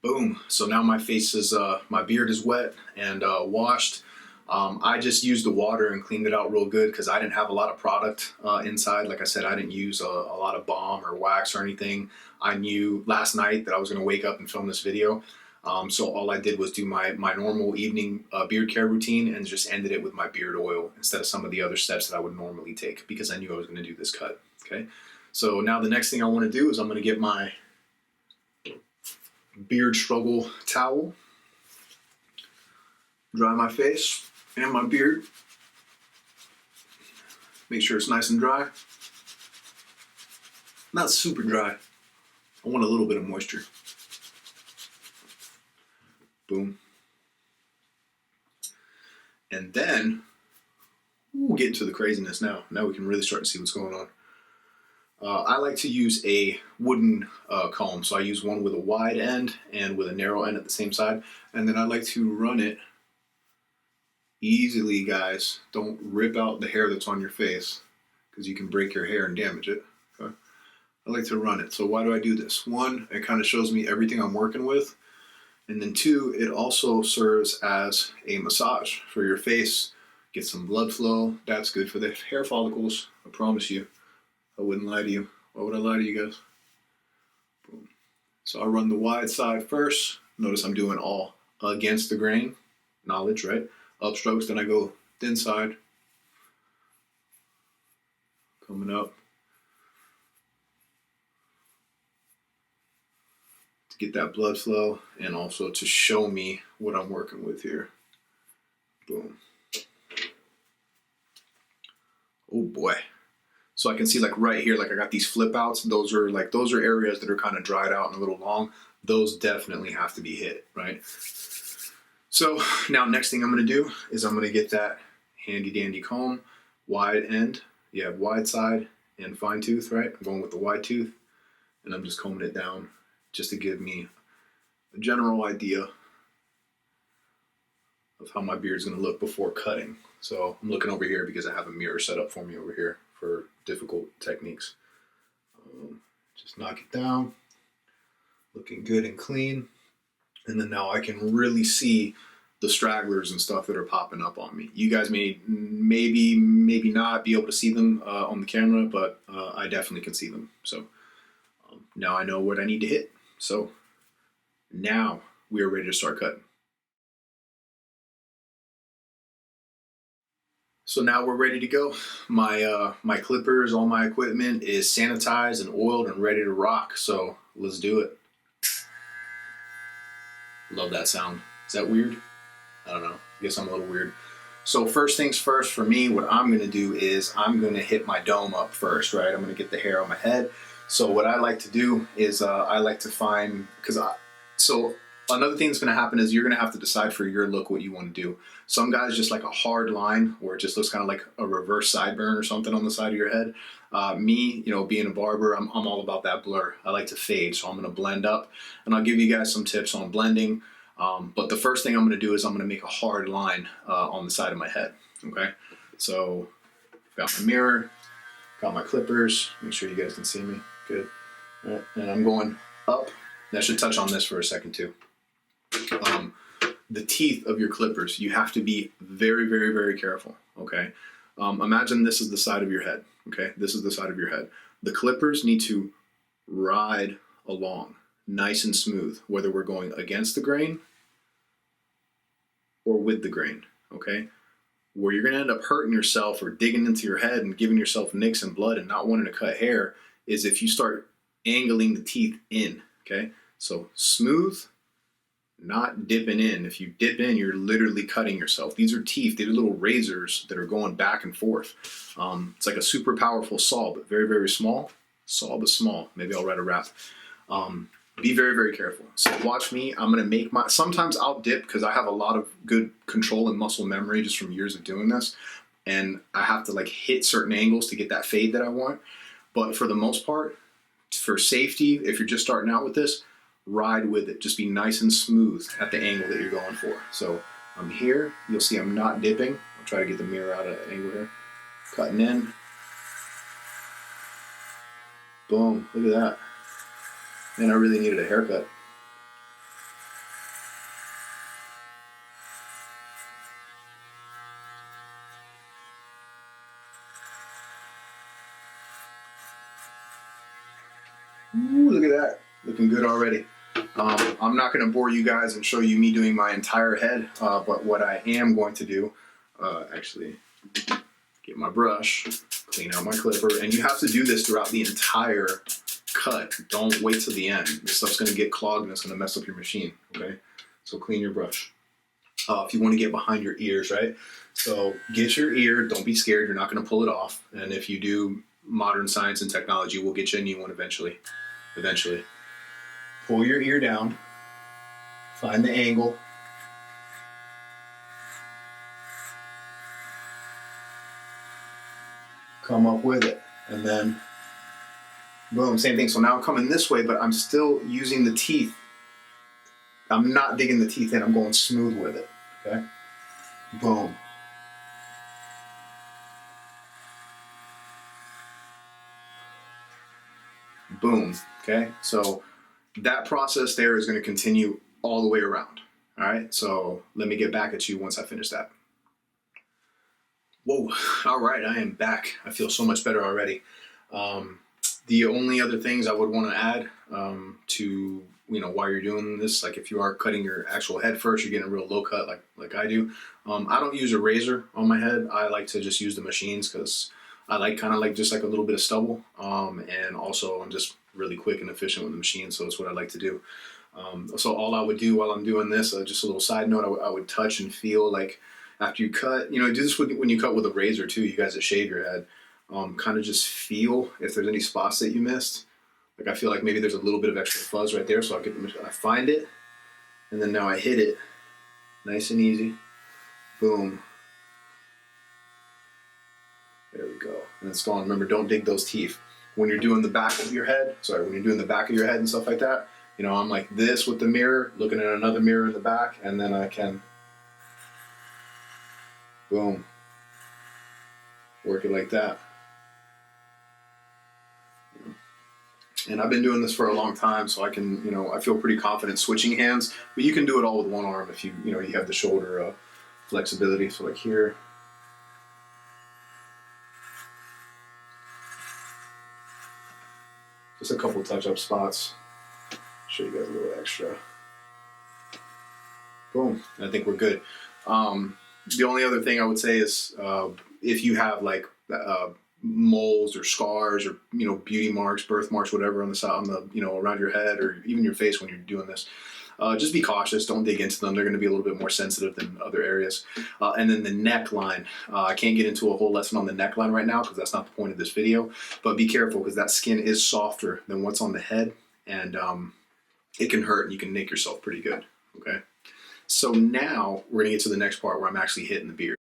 Boom. So now my face is, my beard is wet and washed. I just used the water and cleaned it out real good because I didn't have a lot of product inside. Like I said, I didn't use a lot of balm or wax or anything. I knew last night that I was going to wake up and film this video. So all I did was do my normal evening beard care routine and just ended it with my beard oil instead of some of the other steps that I would normally take because I knew I was going to do this cut. Okay. So now the next thing I want to do is I'm going to get my beard struggle towel, dry my face and my beard, make sure it's nice and dry, not super dry. I want a little bit of moisture. Boom. And then we'll get into the craziness now. Now we can really start to see what's going on. I like to use a wooden comb. So I use one with a wide end and with a narrow end at the same side. And then I like to run it easily, guys. Don't rip out the hair that's on your face because you can break your hair and damage it. Okay? I like to run it. So why do I do this? One, it kind of shows me everything I'm working with. And then two, it also serves as a massage for your face. Get some blood flow. That's good for the hair follicles, I promise you. I wouldn't lie to you. Why would I lie to you guys? Boom. So I run the wide side first. Notice I'm doing all against the grain. Knowledge, right? Upstrokes, then I go thin side. Coming up. To get that blood flow and also to show me what I'm working with here. Boom. Oh boy. So I can see like right here, like I got these flip outs. Those are areas that are kind of dried out and a little long. Those definitely have to be hit, right? So now next thing I'm going to do is I'm going to get that handy dandy comb, wide end. You have wide side and fine tooth, right? I'm going with the wide tooth and I'm just combing it down just to give me a general idea of how my beard's going to look before cutting. So I'm looking over here because I have a mirror set up for me over here for difficult techniques. Just knock it down, looking good and clean. And then now I can really see the stragglers and stuff that are popping up on me. You guys may maybe not be able to see them on the camera, but I definitely can see them. So now I know what I need to hit. So now we are ready to start cutting. So now we're ready to go. My clippers, all my equipment is sanitized and oiled and ready to rock. So let's do it. Love that sound. Is that weird? I don't know. I guess I'm a little weird. So first things first for me, what I'm going to do is I'm going to hit my dome up first, right? I'm going to get the hair on my head. So what I like to do is I like to find, so another thing that's going to happen is you're going to have to decide for your look what you want to do. Some guys just like a hard line where it just looks kind of like a reverse sideburn or something on the side of your head. Me, you know, being a barber, I'm all about that blur. I like to fade, so I'm going to blend up. And I'll give you guys some tips on blending. But the first thing I'm going to do is I'm going to make a hard line on the side of my head. Okay, so I've got my mirror, got my clippers. Make sure you guys can see me. Good. All right. And I'm going up. I should touch on this for a second too. The teeth of your clippers, you have to be very, very, very careful, okay? Imagine this is the side of your head, okay? This is the side of your head. The clippers need to ride along nice and smooth, whether we're going against the grain or with the grain, okay? Where you're gonna end up hurting yourself or digging into your head and giving yourself nicks and blood and not wanting to cut hair is if you start angling the teeth in, okay? So smooth, not dipping in. If you dip in, you're literally cutting yourself. These are teeth. They're little razors that are going back and forth. It's like a super powerful saw, but very, very small. Saw, but small. Maybe I'll write a rap. Be very, very careful. So watch me. I'm going to make sometimes I'll dip because I have a lot of good control and muscle memory just from years of doing this. And I have to like hit certain angles to get that fade that I want. But for the most part, for safety, if you're just starting out with this, ride with it. Just be nice and smooth at the angle that you're going for. So I'm here. You'll see I'm not dipping. I'll try to get the mirror out of angle here. Cutting in. Boom, look at that. Man, I really needed a haircut. Ooh, look at that. Looking good already. I'm not going to bore you guys and show you me doing my entire head, but what I am going to do, actually, get my brush, clean out my clipper, and you have to do this throughout the entire cut. Don't wait till the end. This stuff's going to get clogged and it's going to mess up your machine, okay? So clean your brush. If you want to get behind your ears, right? So get your ear, don't be scared, you're not going to pull it off. And if you do, modern science and technology will get you a new one eventually. Pull your ear down, find the angle. Come up with it, and then boom, same thing. So now I'm coming this way, but I'm still using the teeth. I'm not digging the teeth in, I'm going smooth with it, okay? Boom. Boom, okay? So that process there is gonna continue all the way around, all right? So let me get back at you once I finish that. Whoa, all right, I am back. I feel so much better already. The only other things I would want to add to, while you're doing this, like if you are cutting your actual head first, you're getting a real low cut like I do. I don't use a razor on my head. I like to just use the machines because I like kind of like just like a little bit of stubble. And also I'm just really quick and efficient with the machine, so it's what I like to do. So all I would do while I'm doing this, just a little side note, I would touch and feel like after you cut, do this when you cut with a razor too, you guys that shave your head. Kind of just feel if there's any spots that you missed. Like I feel like maybe there's a little bit of extra fuzz right there, so I find it, and then now I hit it, nice and easy, boom. There we go, and it's gone. Remember, don't dig those teeth. When you're doing the back of your head, and stuff like that, I'm like this with the mirror, looking at another mirror in the back, and then I can, boom, work it like that. And I've been doing this for a long time, so I can, I feel pretty confident switching hands, but you can do it all with one arm if you have the shoulder flexibility. So like here, just a couple touch-up spots. Show you guys a little extra. Boom, and I think we're good. The only other thing I would say is if you have like moles or scars or beauty marks, birthmarks, whatever on the side, around your head or even your face when you're doing this, just be cautious. Don't dig into them. They're going to be a little bit more sensitive than other areas. And then the neckline, I can't get into a whole lesson on the neckline right now because that's not the point of this video, but be careful because that skin is softer than what's on the head, and it can hurt and you can nick yourself pretty good. Okay, so now we're gonna get to the next part where I'm actually hitting the beard.